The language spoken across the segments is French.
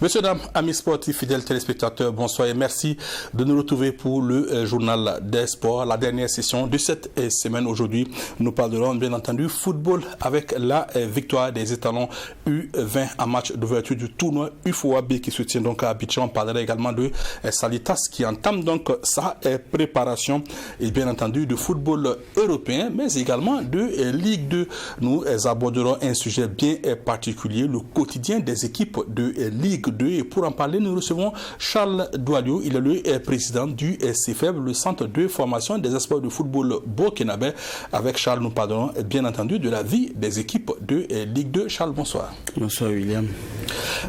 Messieurs, dames, amis sportifs, fidèles téléspectateurs, bonsoir et merci de nous retrouver pour le journal des sports, la dernière session de cette semaine. Aujourd'hui, nous parlerons bien entendu football avec la victoire des étalons U20 en match d'ouverture du tournoi UFOAB qui se tient donc à Abidjan. On parlera également de Salitas qui entame donc sa préparation et bien entendu de football européen, mais également de Ligue 2. Nous aborderons un sujet bien particulier, le quotidien des équipes de Ligue 2. Et pour en parler, nous recevons Charles Doualio. Il est le président du CFEB, le centre de formation des espoirs de football burkinabé. Avec Charles, nous parlerons bien entendu de la vie des équipes de Ligue 2. Charles, bonsoir. Bonsoir William.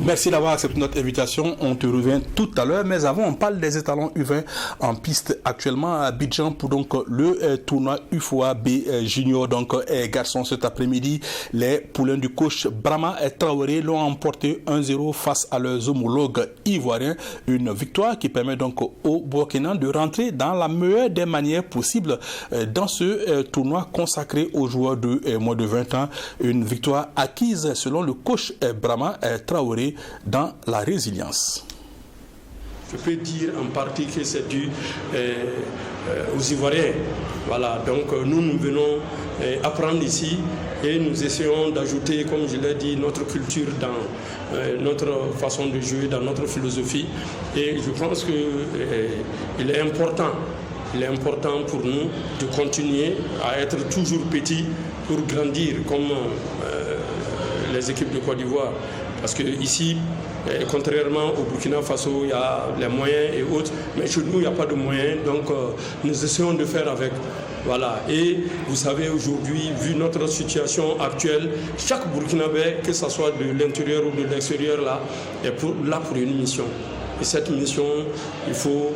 Merci d'avoir accepté notre invitation. On te revient tout à l'heure. Mais avant, on parle des étalons U20 en piste actuellement à Abidjan pour donc le tournoi UFOAB Junior. Donc, garçons, cet après-midi, les poulains du coach Brahma et Traoré l'ont emporté 1-0 face à leurs homologues ivoiriens. Une victoire qui permet donc au Burkina de rentrer dans la meilleure des manières possibles dans ce tournoi consacré aux joueurs de moins de 20 ans. Une victoire acquise selon le coach Brahma Traoré dans la résilience. Je peux dire en partie que c'est dû aux Ivoiriens. Voilà, donc nous venons apprendre ici et nous essayons d'ajouter, comme je l'ai dit, notre culture dans notre façon de jouer, dans notre philosophie. Et je pense qu'il est important. Il est important pour nous de continuer à être toujours petits pour grandir comme les équipes de Côte d'Ivoire. Parce que ici, contrairement au Burkina Faso, il y a les moyens et autres, mais chez nous, il n'y a pas de moyens, donc nous essayons de faire avec. Voilà. Et vous savez, aujourd'hui, vu notre situation actuelle, chaque Burkinabé, que ce soit de l'intérieur ou de l'extérieur, là, est là pour une mission. Et cette mission, il faut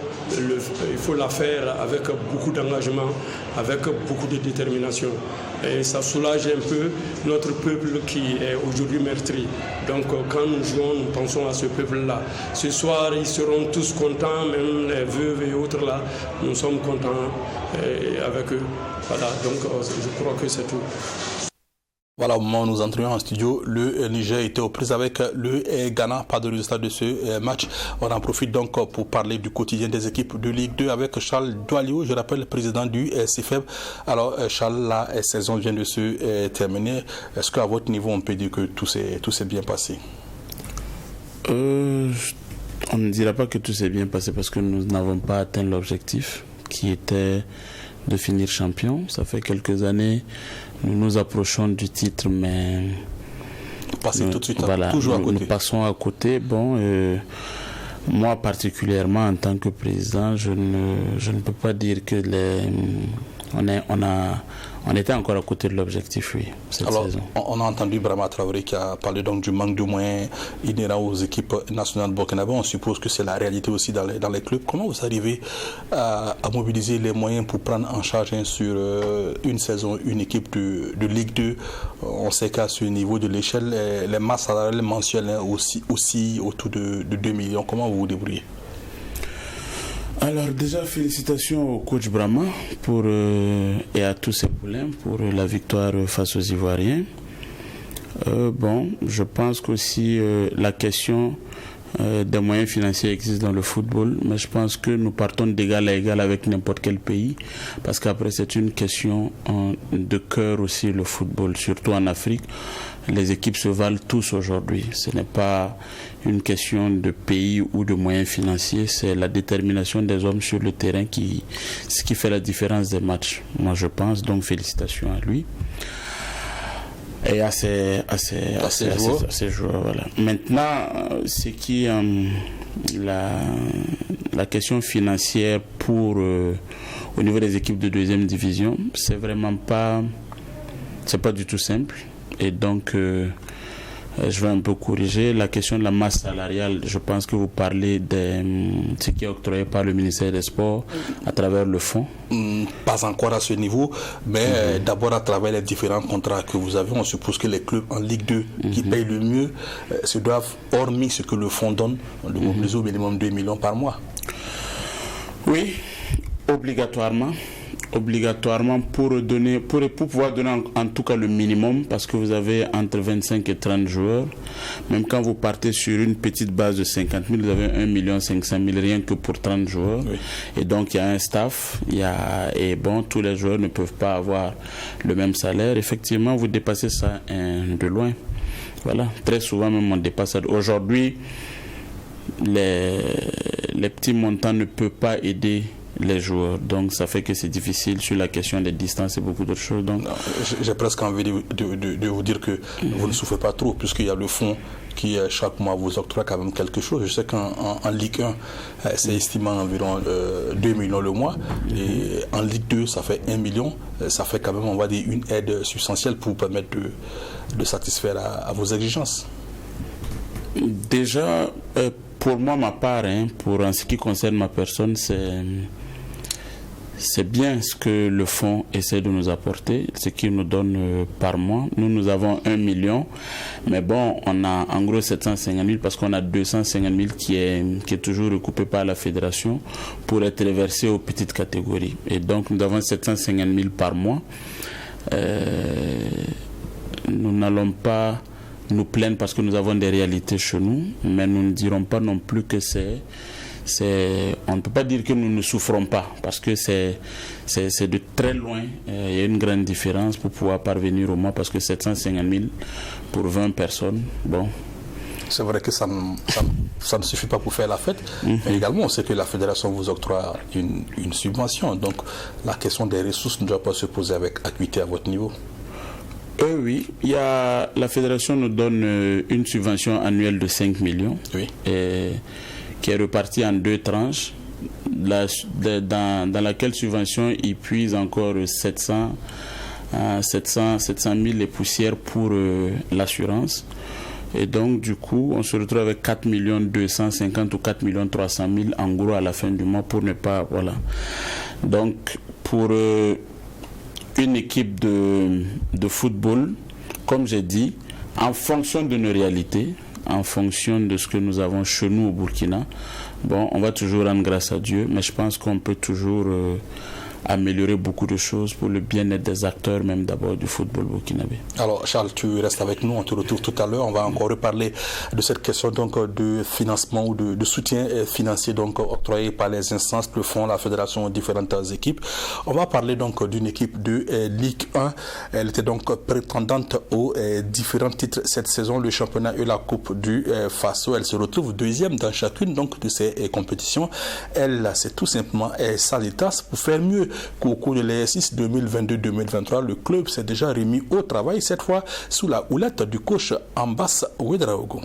la faire avec beaucoup d'engagement, avec beaucoup de détermination. Et ça soulage un peu notre peuple qui est aujourd'hui meurtri. Donc quand nous jouons, nous pensons à ce peuple-là. Ce soir, ils seront tous contents, même les veuves et autres là, nous sommes contents avec eux. Voilà, donc je crois que c'est tout. Voilà, au moment où nous entrions en studio, le Niger était aux prises avec le Ghana. Pas de résultat de ce match. On en profite donc pour parler du quotidien des équipes de Ligue 2 avec Charles Doualio, je rappelle, président du CFEB. Alors Charles, la saison vient de se terminer. Est-ce qu'à votre niveau, on peut dire que tout s'est bien passé? On ne dira pas que tout s'est bien passé parce que nous n'avons pas atteint l'objectif qui était de finir champion. Ça fait quelques années, nous nous approchons du titre, mais tout de suite, voilà, toujours à côté. Nous passons à côté. Bon, moi particulièrement en tant que président, je ne peux pas dire que on était encore à côté de l'objectif, oui, cette saison. On a entendu Brahma Traoré qui a parlé donc du manque de moyens inhérents aux équipes nationales burkinabé. On suppose que c'est la réalité aussi dans les clubs. Comment vous arrivez à mobiliser les moyens pour prendre en charge sur une saison, une équipe de Ligue 2? On sait qu'à ce niveau de l'échelle, les masses salariales mensuelles aussi autour de 2 millions. Comment vous vous débrouillez? Alors déjà, félicitations au coach Brahma et à tous ses poulains pour la victoire face aux Ivoiriens. Bon, je pense qu'aussi la question des moyens financiers existe dans le football, mais je pense que nous partons d'égal à égal avec n'importe quel pays, parce qu'après c'est une question de cœur aussi, le football, surtout en Afrique. Les équipes se valent tous aujourd'hui. Ce n'est pas une question de pays ou de moyens financiers, c'est la détermination des hommes sur le terrain ce qui fait la différence des matchs. Moi je pense, donc félicitations à lui. Et à ces joueurs, voilà. Maintenant, ce qui la question financière au niveau des équipes de deuxième division, c'est pas du tout simple. Et donc je vais un peu corriger la question de la masse salariale. Je pense que vous parlez de ce qui est octroyé par le ministère des Sports à travers le fonds. Pas encore à ce niveau, mais d'abord à travers les différents contrats que vous avez. On suppose que les clubs en Ligue 2 qui payent le mieux se doivent, hormis ce que le fonds donne, de mobiliser au minimum 2 millions par mois. Oui, obligatoirement. obligatoirement pour pouvoir donner en tout cas le minimum, parce que vous avez entre 25 et 30 joueurs. Même quand vous partez sur une petite base de 50 000, vous avez 1 500 000 rien que pour 30 joueurs. Oui. Et donc il y a un staff, et bon, tous les joueurs ne peuvent pas avoir le même salaire. Effectivement, vous dépassez ça de loin. Voilà, très souvent même on dépasse ça. Aujourd'hui, les petits montants ne peuvent pas aider les joueurs, donc ça fait que c'est difficile sur la question des distances et beaucoup d'autres choses. Donc j'ai presque envie de vous dire que vous ne souffrez pas trop, puisqu'il y a le fonds qui chaque mois vous octroie quand même quelque chose. Je sais qu'en Ligue 1 c'est estimé à environ 2 millions le mois, et en Ligue 2 ça fait 1 million. Ça fait quand même, on va dire, une aide substantielle pour vous permettre de satisfaire à vos exigences. Déjà, pour moi, ma part, en ce qui concerne ma personne, c'est bien ce que le fonds essaie de nous apporter, ce qu'il nous donne par mois. Nous avons 1 million, mais bon, on a en gros 750 000 parce qu'on a 250 000 qui est toujours recoupé par la fédération pour être reversé aux petites catégories. Et donc, nous avons 750 000 par mois. Nous n'allons pas nous plaindre parce que nous avons des réalités chez nous, mais nous ne dirons pas non plus que on ne peut pas dire que nous ne souffrons pas, parce que c'est de très loin. Il y a une grande différence pour pouvoir parvenir au mois, parce que 750 000 pour 20 personnes, bon. C'est vrai que ça ne suffit pas pour faire la fête, mais également on sait que la fédération vous octroie une subvention, donc la question des ressources ne doit pas se poser avec acuité à votre niveau. Oui, la fédération nous donne une subvention annuelle de 5 millions, oui, qui est repartie en 2 tranches, dans laquelle subvention il puise encore 700 000 et poussières pour l'assurance. Et donc, du coup, on se retrouve avec 4 250 ou 4 300 000 en gros à la fin du mois, pour ne pas... Voilà. Donc, pour une équipe de football, comme j'ai dit, en fonction de nos réalités, en fonction de ce que nous avons chez nous au Burkina, bon, on va toujours rendre grâce à Dieu, mais je pense qu'on peut toujours améliorer beaucoup de choses pour le bien-être des acteurs, même d'abord du football burkinabé. Alors Charles, tu restes avec nous, on te retrouve tout à l'heure. On va encore reparler de cette question donc de financement ou de soutien financier donc octroyé par les instances, le fonds, la fédération aux différentes équipes. On va parler donc d'une équipe de Ligue 1. Elle était donc prétendante aux différents titres cette saison, le championnat et la coupe du Faso. Elle se retrouve deuxième dans chacune donc de ces compétitions. Elle, c'est tout simplement Salitas. Pour faire mieux qu'au cours de l'exercice 2022-2023, le club s'est déjà remis au travail, cette fois sous la houlette du coach Ambas Ouedraogo.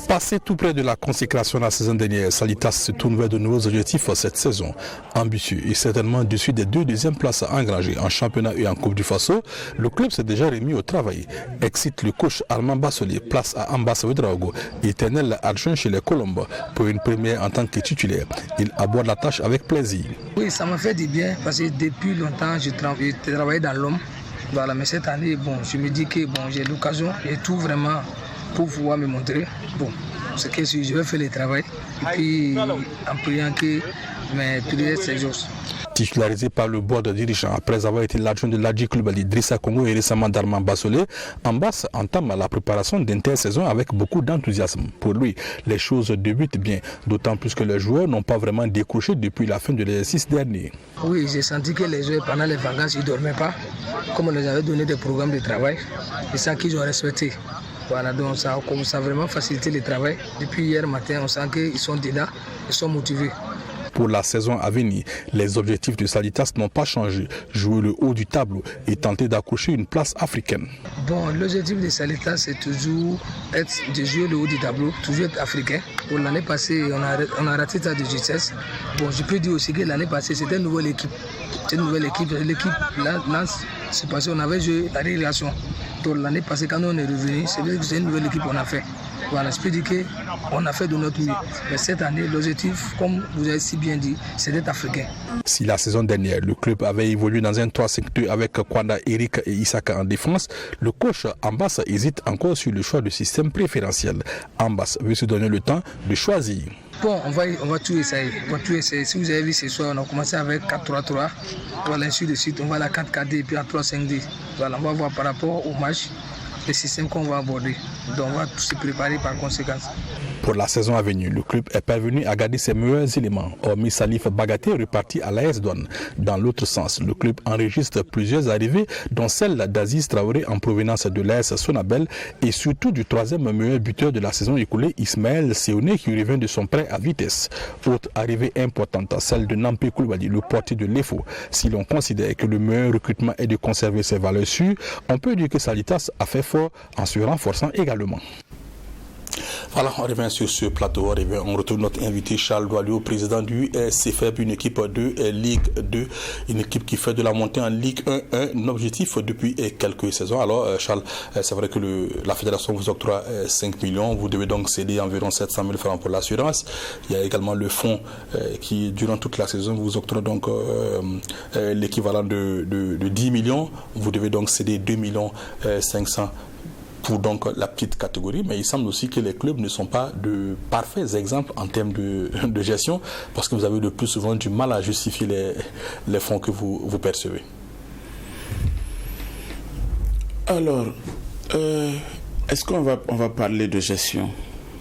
Passé tout près de la consécration la saison dernière, Salitas se tourne vers de nouveaux objectifs cette saison. Ambitieux et certainement dessus des 2 deuxièmes places engrangées en championnat et en Coupe du Faso, le club s'est déjà remis au travail. Excite le coach Armand Bassolé, place à Ambas Ouedraogo, éternel adjoint chez les Colombes, pour une première en tant que titulaire. Il aborde la tâche avec plaisir. Oui, ça m'a fait du bien parce que depuis longtemps, je travaillais dans l'homme. Voilà, mais cette année, bon, je me dis que bon, j'ai l'occasion et tout vraiment pour pouvoir me montrer. Bon, c'est que je vais faire le travail et puis en priant que mes prières s'exaucent. Titularisé par le board dirigeant après avoir été l'adjoint de l'Adji Club à l'Idrissa Congo et récemment d'Armand Bassolé, Ambas entame la préparation d'intersaison avec beaucoup d'enthousiasme. Pour lui, les choses débutent bien, d'autant plus que les joueurs n'ont pas vraiment décroché depuis la fin de l'exercice dernier. Oui, j'ai senti que les joueurs pendant les vacances, ils ne dormaient pas, comme on les avait donné des programmes de travail, et ça qu'ils ont respecté. Voilà, donc ça a vraiment facilité le travail. Depuis hier matin, on sent qu'ils sont dedans, ils sont motivés. Pour la saison à venir, les objectifs de Salitas n'ont pas changé. Jouer le haut du tableau et tenter d'accrocher une place africaine. Bon, l'objectif de Salitas, c'est toujours de jouer le haut du tableau, toujours être africain. Pour l'année passée, on a raté ça de justesse. Bon, je peux dire aussi que l'année passée, c'était une nouvelle équipe. C'est une nouvelle équipe. L'équipe, là, c'est passé, on avait joué la relation. Donc l'année passée, quand on est revenu, c'est une nouvelle équipe qu'on a fait. Voilà, je peux dire qu'on a fait de notre mieux. Mais cette année, l'objectif, comme vous avez si bien dit, c'est d'être africain. Si la saison dernière, le club avait évolué dans un 3-5-2 avec Kwanda, Eric et Isaka en défense, le coach Ambas hésite encore sur le choix du système préférentiel. Ambas veut se donner le temps de choisir. Bon, on va tout essayer. Si vous avez vu ce soir, on a commencé avec 4-3-3. Voilà, ainsi de suite. On va à la 4-4-D et puis à 3-5-D. Voilà, on va voir par rapport au match le système qu'on va aborder. Donc on va se préparer par conséquent. Pour la saison à venir, le club est parvenu à garder ses meilleurs éléments. Hormis Salif Bagaté reparti à l'AS Douanes. Dans l'autre sens, le club enregistre plusieurs arrivées, dont celle d'Aziz Traoré en provenance de l'AS Sonabel et surtout du troisième meilleur buteur de la saison écoulée, Ismaël Séoné, qui revient de son prêt à Vitesse. Autre arrivée importante, celle de Nampé Koulibaly, le portier de l'EFO. Si l'on considère que le meilleur recrutement est de conserver ses valeurs sûres, on peut dire que Salitas a fait fort en se renforçant également. Voilà, on revient sur ce plateau, on retrouve notre invité Charles Doualiou, président du CFEP, une équipe de Ligue 2, une équipe qui fait de la montée en Ligue 1 un objectif depuis quelques saisons. Alors Charles, c'est vrai que la fédération vous octroie 5 millions, vous devez donc céder environ 700 000 francs pour l'assurance. Il y a également le fonds qui, durant toute la saison, vous octroie donc l'équivalent de 10 millions, vous devez donc céder 2 500 000 pour donc la petite catégorie, mais il semble aussi que les clubs ne sont pas de parfaits exemples en termes de gestion, parce que vous avez le plus souvent du mal à justifier les fonds que vous percevez. Alors, est-ce qu'on va parler de gestion?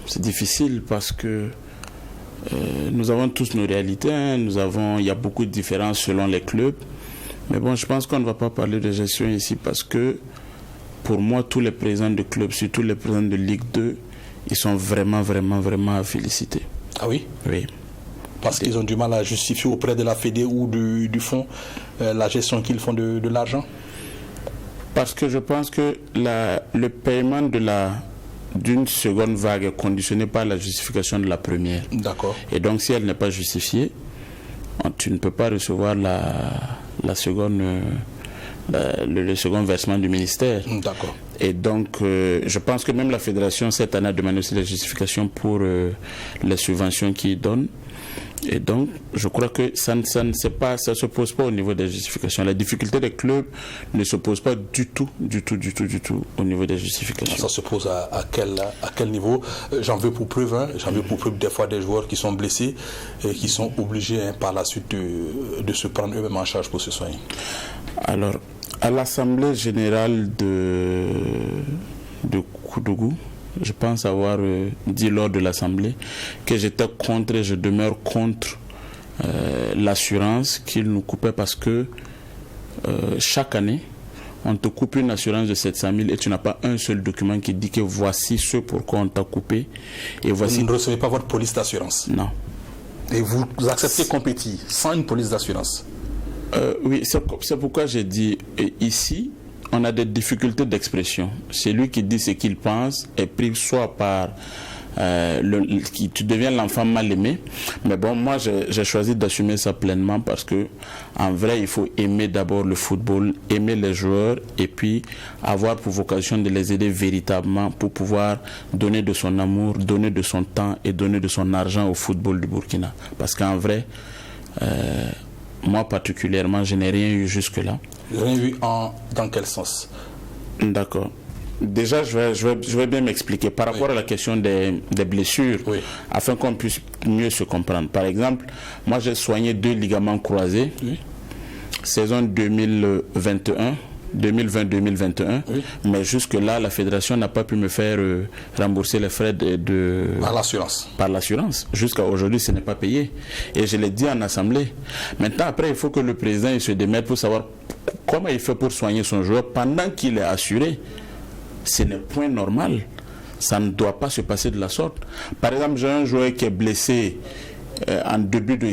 C'est difficile parce que nous avons tous nos réalités, hein, il y a beaucoup de différences selon les clubs, mais bon, je pense qu'on ne va pas parler de gestion ici parce que pour moi, tous les présidents de clubs, surtout les présidents de Ligue 2, ils sont vraiment à féliciter. Ah oui? Oui. Parce qu'ils ont du mal à justifier auprès de la Fédé ou du fonds la gestion qu'ils font de l'argent? Parce que je pense que le paiement d'une seconde vague est conditionné par la justification de la première. D'accord. Et donc, si elle n'est pas justifiée, tu ne peux pas recevoir la seconde... le second versement du ministère. D'accord. Et donc, je pense que même la fédération, cette année, a demandé aussi la justification pour les subventions qu'ils donnent. Et donc, je crois que ça ne se pose pas au niveau des justifications. La difficulté des clubs ne se pose pas du tout au niveau des justifications. Ça se pose à quel niveau? J'en veux pour preuve, des fois des joueurs qui sont blessés et qui sont obligés par la suite de se prendre eux-mêmes en charge pour se soigner. Alors, à l'Assemblée générale de Koudougou, je pense avoir dit lors de l'Assemblée que j'étais contre et je demeure contre l'assurance qu'ils nous coupaient parce que chaque année, on te coupe une assurance de 700 000 et tu n'as pas un seul document qui dit que voici ce pourquoi on t'a coupé. Et voici... Vous ne recevez pas votre police d'assurance? Non. Et vous acceptez compétir sans une police d'assurance? Oui, c'est pourquoi j'ai dit ici, on a des difficultés d'expression. Celui qui dit ce qu'il pense est pris soit par tu deviens l'enfant mal aimé, mais bon, moi j'ai choisi d'assumer ça pleinement parce que en vrai il faut aimer d'abord le football, aimer les joueurs et puis avoir pour vocation de les aider véritablement pour pouvoir donner de son amour, donner de son temps et donner de son argent au football du Burkina, parce qu'en vrai moi particulièrement, je n'ai rien eu jusque-là. Rien eu dans quel sens? D'accord. Déjà, je vais bien m'expliquer par rapport à la question des blessures, afin qu'on puisse mieux se comprendre. Par exemple, moi j'ai soigné 2 ligaments croisés, saison 2020-2021, mais jusque-là, la fédération n'a pas pu me faire rembourser les frais par l'assurance. Jusqu'à aujourd'hui, ce n'est pas payé. Et je l'ai dit en assemblée. Maintenant, après, il faut que le président il se démerde pour savoir comment il fait pour soigner son joueur pendant qu'il est assuré. Ce n'est point normal. Ça ne doit pas se passer de la sorte. Par exemple, j'ai un joueur qui est blessé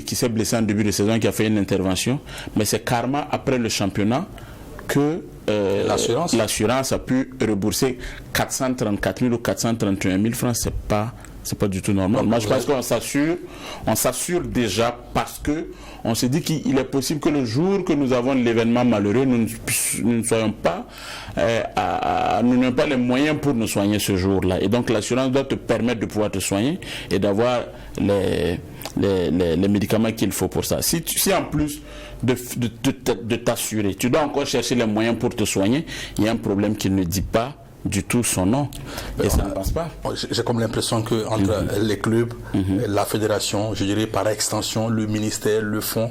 qui s'est blessé en début de saison, qui a fait une intervention, mais c'est carrément après le championnat que l'assurance a pu rembourser 434 000 ou 431 000 francs. C'est pas du tout normal. Moi, je pense qu'on s'assure déjà parce que on se dit qu'il est possible que le jour que nous avons l'événement malheureux, nous ne soyons pas nous n'avons pas les moyens pour nous soigner ce jour-là. Et donc l'assurance doit te permettre de pouvoir te soigner et d'avoir les médicaments qu'il faut pour ça. Si en plus de t'assurer, tu dois encore chercher les moyens pour te soigner, il y a un problème qu'il ne dit pas du tout son nom et ça ne passe pas. J'ai comme l'impression que entre les clubs, la fédération, je dirais par extension le ministère, le fonds,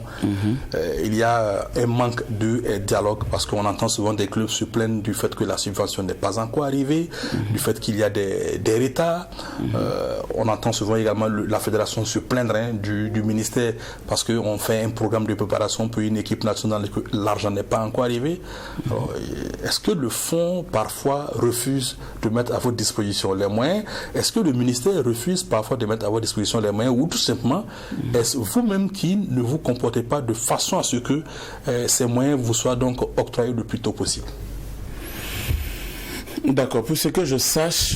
il y a un manque de dialogue parce qu'on entend souvent des clubs se plaindre du fait que la subvention n'est pas encore arrivée, du fait qu'il y a des retards. On entend souvent également la fédération se plaindre du ministère parce qu'on fait un programme de préparation pour une équipe nationale et que l'argent n'est pas encore arrivé. Alors, est-ce que le fonds parfois refuse de mettre à votre disposition les moyens? Est-ce que le ministère refuse parfois de mettre à votre disposition les moyens, ou tout simplement est-ce vous-même qui ne vous comportez pas de façon à ce que ces moyens vous soient donc octroyés le plus tôt possible? D'accord, pour ce que je sache,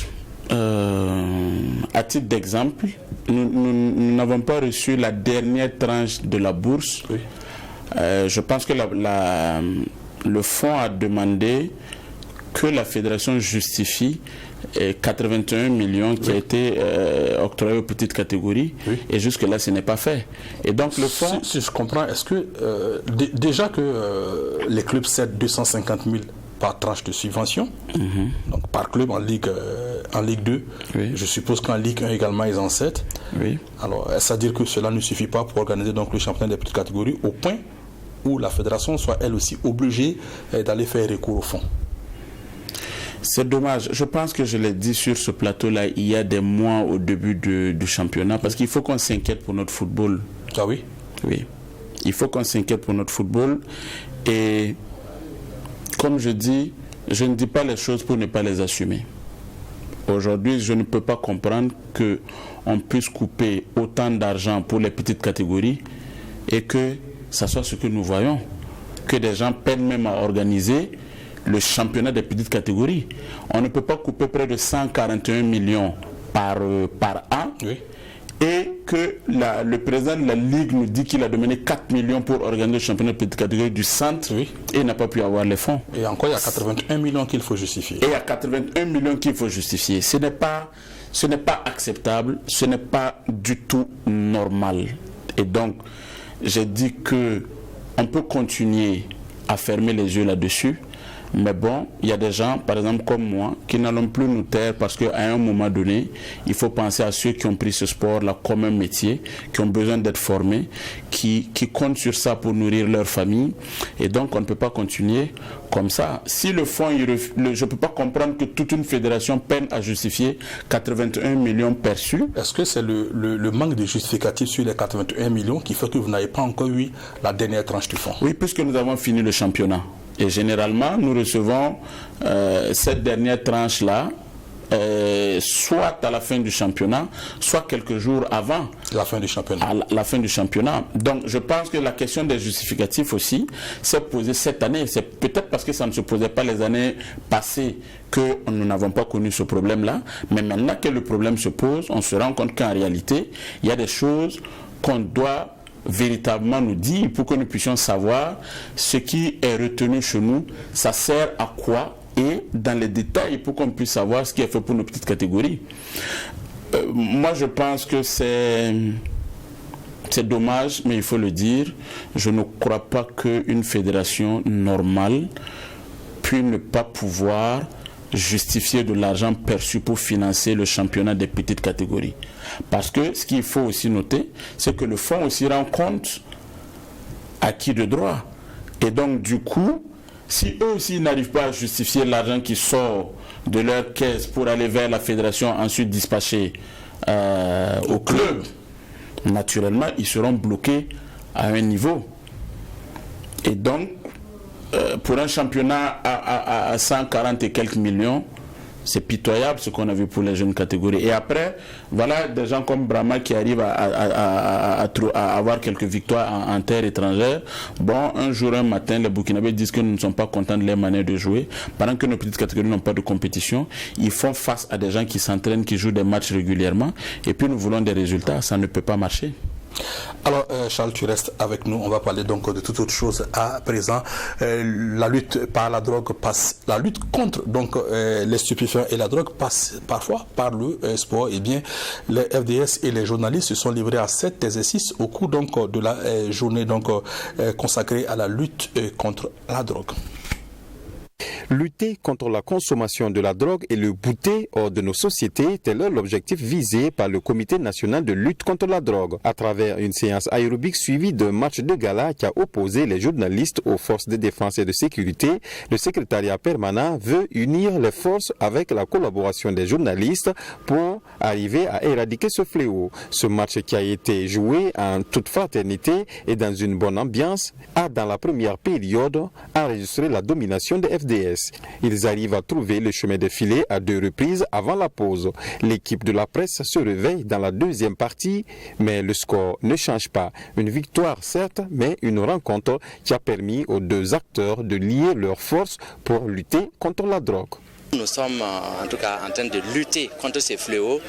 à titre d'exemple, nous n'avons pas reçu la dernière tranche de la bourse. Oui. Je pense que le fonds a demandé que la fédération justifie 81 millions qui a été octroyé aux petites catégories, et jusque-là ce n'est pas fait. Et donc le fonds... Si je comprends, est-ce que déjà que les clubs cèdent 250 000 par tranche de subvention, donc par club en Ligue 2, je suppose qu'en Ligue 1 également ils en cèdent. Alors est-ce à dire que cela ne suffit pas pour organiser donc le championnat des petites catégories au point où la fédération soit elle aussi obligée d'aller faire recours au fonds? C'est dommage. Je pense que je l'ai dit sur ce plateau-là il y a des mois au début du championnat, parce qu'il faut qu'on s'inquiète pour notre football. Ah oui? Oui. Il faut qu'on s'inquiète pour notre football. Et comme je dis, je ne dis pas les choses pour ne pas les assumer. Aujourd'hui, je ne peux pas comprendre qu'on puisse couper autant d'argent pour les petites catégories et que ça soit ce que nous voyons. Que des gens peinent même à organiser le championnat des petites catégories. On ne peut pas couper près de 141 millions par an, et que le président de la Ligue nous dit qu'il a demandé 4 millions pour organiser le championnat des petites catégories du centre, et n'a pas pu avoir les fonds. Et encore, il y a 81 millions qu'il faut justifier. Et il y a 81 millions qu'il faut justifier. Ce n'est pas acceptable, ce n'est pas du tout normal. Et donc, j'ai dit que on peut continuer à fermer les yeux là-dessus. Mais bon, il y a des gens, par exemple comme moi, qui n'allons plus nous taire parce qu'à un moment donné, il faut penser à ceux qui ont pris ce sport-là comme un métier, qui ont besoin d'être formés, qui comptent sur ça pour nourrir leur famille. Et donc, on ne peut pas continuer comme ça. Si le fonds, je ne peux pas comprendre que toute une fédération peine à justifier 81 millions perçus. Est-ce que c'est le manque de justificatif sur les 81 millions qui fait que vous n'avez pas encore eu la dernière tranche du fonds? Oui, puisque nous avons fini le championnat. Et généralement, nous recevons cette dernière tranche-là, soit à la fin du championnat, soit quelques jours avant la fin du championnat. La fin du championnat. Donc, je pense que la question des justificatifs aussi s'est posée cette année. C'est peut-être parce que ça ne se posait pas les années passées que nous n'avons pas connu ce problème-là. Mais maintenant que le problème se pose, on se rend compte qu'en réalité, il y a des choses qu'on doit véritablement nous dire pour que nous puissions savoir ce qui est retenu chez nous, ça sert à quoi, et dans les détails pour qu'on puisse savoir ce qui est fait pour nos petites catégories. Moi je pense que c'est dommage, mais il faut le dire, je ne crois pas qu'une fédération normale puisse ne pas pouvoir justifier de l'argent perçu pour financer le championnat des petites catégories. Parce que ce qu'il faut aussi noter, c'est que le fonds aussi rend compte à qui de droit. Et donc du coup, si eux aussi n'arrivent pas à justifier l'argent qui sort de leur caisse pour aller vers la fédération, ensuite dispatché au club, naturellement, ils seront bloqués à un niveau. Et donc, pour un championnat à 140 et quelques millions, c'est pitoyable ce qu'on a vu pour les jeunes catégories. Et après, voilà des gens comme Brahma qui arrivent à avoir quelques victoires en terre étrangère. Bon, un jour, un matin, les Burkinabés disent que nous ne sommes pas contents de leur manière de jouer. Pendant que nos petites catégories n'ont pas de compétition, ils font face à des gens qui s'entraînent, qui jouent des matchs régulièrement. Et puis nous voulons des résultats, ça ne peut pas marcher. Alors Charles, tu restes avec nous, on va parler donc de toute autre chose à présent. La lutte par la drogue passe, la lutte contre donc les stupéfiants et la drogue passe parfois par le sport. Eh bien, les FDS et les journalistes se sont livrés à cet exercice au cours donc de la journée donc consacrée à la lutte contre la drogue. Lutter contre la consommation de la drogue et le bouter hors de nos sociétés, tel est l'objectif visé par le Comité national de lutte contre la drogue. À travers une séance aérobique suivie d'un match de gala qui a opposé les journalistes aux forces de défense et de sécurité, le secrétariat permanent veut unir les forces avec la collaboration des journalistes pour arriver à éradiquer ce fléau. Ce match qui a été joué en toute fraternité et dans une bonne ambiance a, dans la première période, enregistré la domination des FDS. Ils arrivent à trouver le chemin de filet à 2 reprises avant la pause. L'équipe de la presse se réveille dans la deuxième partie, mais le score ne change pas. Une victoire certes, mais une rencontre qui a permis aux 2 acteurs de lier leurs forces pour lutter contre la drogue. Nous sommes en tout cas en train de lutter contre ces fléaux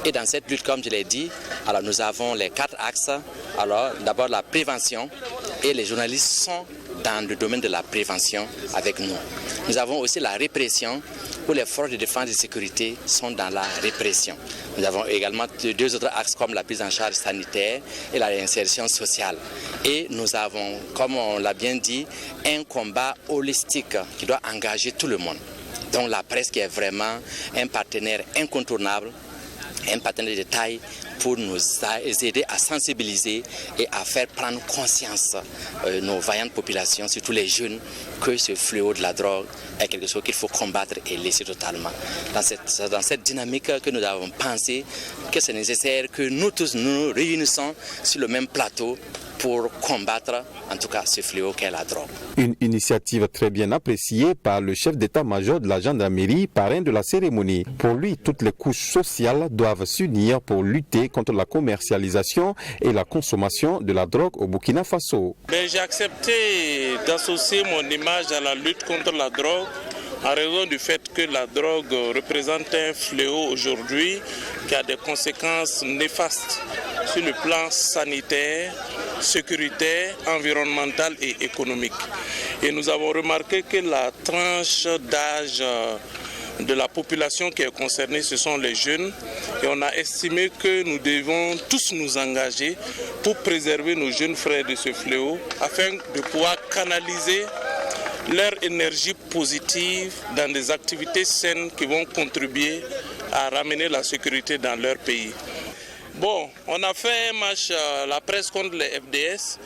et dans cette lutte, comme je l'ai dit, alors nous avons les 4 axes. Alors d'abord la prévention et les journalistes sont dans le domaine de la prévention avec nous. Nous avons aussi la répression où les forces de défense et de sécurité sont dans la répression. Nous avons également 2 autres axes comme la prise en charge sanitaire et la réinsertion sociale. Et nous avons, comme on l'a bien dit, un combat holistique qui doit engager tout le monde. Donc la presse qui est vraiment un partenaire incontournable, un partenaire de taille pour nous aider à sensibiliser et à faire prendre conscience nos vaillantes populations, surtout les jeunes, que ce fléau de la drogue est quelque chose qu'il faut combattre et laisser totalement. Dans cette dynamique que nous avons pensé que c'est nécessaire que nous tous nous réunissons sur le même plateau pour combattre en tout cas ce fléau qu'est la drogue. Une initiative très bien appréciée par le chef d'état-major de la gendarmerie, parrain de la cérémonie. Pour lui, toutes les couches sociales doivent s'unir pour lutter contre la commercialisation et la consommation de la drogue au Burkina Faso. J'ai accepté d'associer mon image à la lutte contre la drogue en raison du fait que la drogue représente un fléau aujourd'hui qui a des conséquences néfastes sur le plan sanitaire, sécuritaire, environnemental et économique. Et nous avons remarqué que la tranche d'âge de la population qui est concernée, ce sont les jeunes. Et on a estimé que nous devons tous nous engager pour préserver nos jeunes frères de ce fléau afin de pouvoir canaliser leur énergie positive dans des activités saines qui vont contribuer à ramener la sécurité dans leur pays. Bon, on a fait un match, la presse contre les FDS,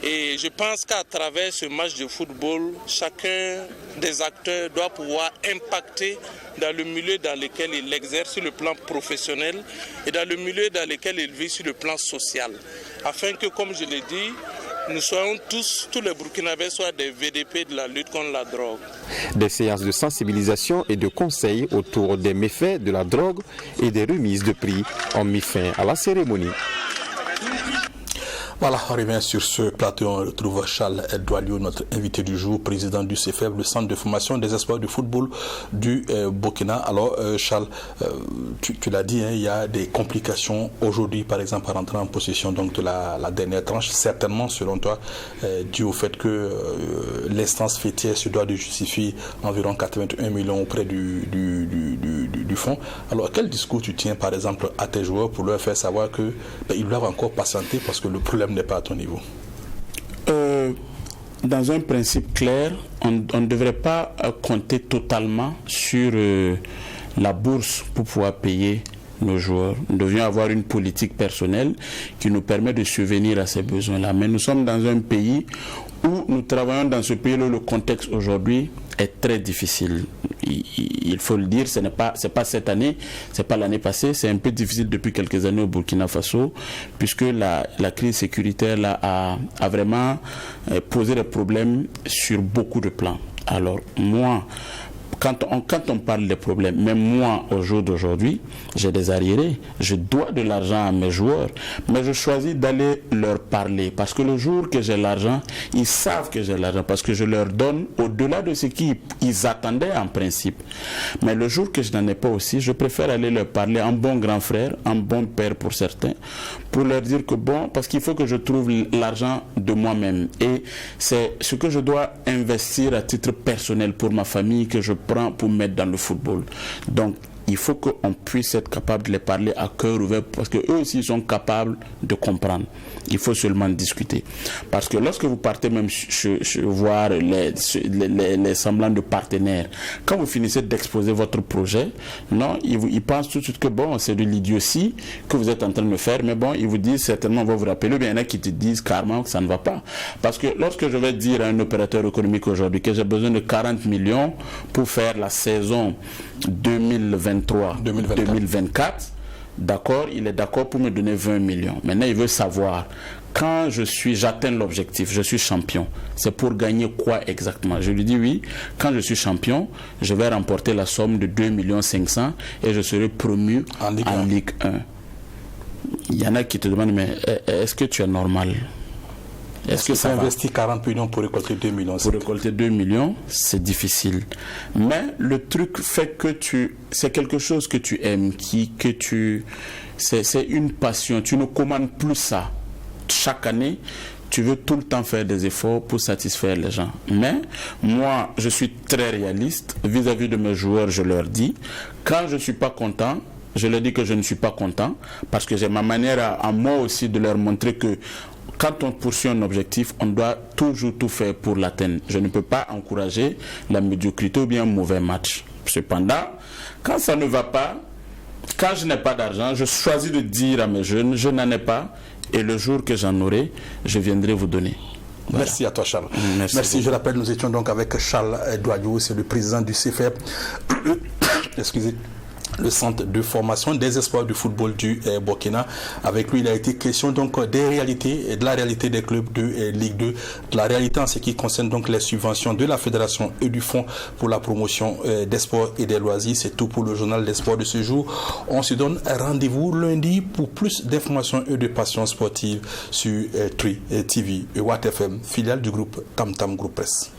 et je pense qu'à travers ce match de football, chacun des acteurs doit pouvoir impacter dans le milieu dans lequel il exerce sur le plan professionnel et dans le milieu dans lequel il vit sur le plan social, afin que, comme je l'ai dit, nous soyons tous les Burkinabés soient des VDP de la lutte contre la drogue. Des séances de sensibilisation et de conseils autour des méfaits de la drogue et des remises de prix ont mis fin à la cérémonie. Voilà, on revient sur ce plateau. On retrouve Charles Doualiou, notre invité du jour, président du CFEB, le centre de formation des espoirs du football du Burkina. Alors, Charles, tu l'as dit, hein, il y a des complications aujourd'hui, par exemple, à rentrer en possession donc, de la dernière tranche, certainement, selon toi, dû au fait que l'instance fêtière se doit de justifier environ 81 millions auprès du fonds. Alors, quel discours tu tiens, par exemple, à tes joueurs pour leur faire savoir qu'ils doivent encore patienter parce que le problème n'est pas à ton niveau? Dans un principe clair, on ne devrait pas compter totalement sur la bourse pour pouvoir payer nos joueurs. Nous devions avoir une politique personnelle qui nous permet de subvenir à ces besoins-là. Mais nous sommes dans un pays où nous travaillons dans ce pays-là, le contexte aujourd'hui est très difficile. Il faut le dire, c'est pas cette année, c'est pas l'année passée, c'est un peu difficile depuis quelques années au Burkina Faso, puisque la crise sécuritaire là, a vraiment posé des problèmes sur beaucoup de plans. Alors moi, quand on parle des problèmes, même moi, au jour d'aujourd'hui, j'ai des arriérés, je dois de l'argent à mes joueurs, mais je choisis d'aller leur parler, parce que le jour que j'ai l'argent, ils savent que j'ai l'argent, parce que je leur donne au-delà de ce qu'ils attendaient en principe. Mais le jour que je n'en ai pas aussi, je préfère aller leur parler en bon grand frère, en bon père pour certains, pour leur dire que bon, parce qu'il faut que je trouve l'argent de moi-même, et c'est ce que je dois investir à titre personnel pour ma famille que je prends pour mettre dans le football. Donc il faut qu'on puisse être capable de les parler à cœur ouvert, parce qu'eux aussi sont capables de comprendre. Il faut seulement discuter. Parce que lorsque vous partez même voir les semblants de partenaires, quand vous finissez d'exposer votre projet, non, ils pensent tout de suite que bon, c'est de l'idiotie que vous êtes en train de faire, mais bon, ils vous disent certainement, on va vous rappeler, bien il y en a qui te disent carrément que ça ne va pas. Parce que lorsque je vais dire à un opérateur économique aujourd'hui que j'ai besoin de 40 millions pour faire la saison 2023-2024, d'accord, il est d'accord pour me donner 20 millions. Maintenant, il veut savoir, quand j'atteins l'objectif, je suis champion, c'est pour gagner quoi exactement? Je lui dis oui, quand je suis champion, je vais remporter la somme de 2,5 millions et je serai promu en Ligue 1. Il y en a qui te demandent, mais est-ce que tu es normal? Est-ce que ça investit 40 millions pour récolter 2 millions? Pour récolter 2 millions, c'est difficile. Mais le truc fait que c'est quelque chose que tu aimes, c'est une passion. Tu ne commandes plus ça. Chaque année, tu veux tout le temps faire des efforts pour satisfaire les gens. Mais moi, je suis très réaliste. Vis-à-vis de mes joueurs, je leur dis, quand je ne suis pas content, je leur dis que je ne suis pas content, parce que j'ai ma manière à moi aussi de leur montrer que quand on poursuit un objectif, on doit toujours tout faire pour l'atteindre. Je ne peux pas encourager la médiocrité ou bien un mauvais match. Cependant, quand ça ne va pas, quand je n'ai pas d'argent, je choisis de dire à mes jeunes, je n'en ai pas, et le jour que j'en aurai, je viendrai vous donner. Voilà. Merci à toi, Charles. Merci. Je rappelle, nous étions donc avec Charles Douadio, c'est le président du CFR. Excusez. Le centre de formation des espoirs du football du Burkina. Avec lui, il a été question donc des réalités, de la réalité des clubs de Ligue 2, de la réalité en ce qui concerne donc les subventions de la fédération et du fonds pour la promotion des sports et des loisirs. C'est tout pour le journal des sports de ce jour. On se donne rendez-vous lundi pour plus d'informations et de passions sportives sur Tri TV et Watt FM, filiale du groupe Tam Tam Group Press.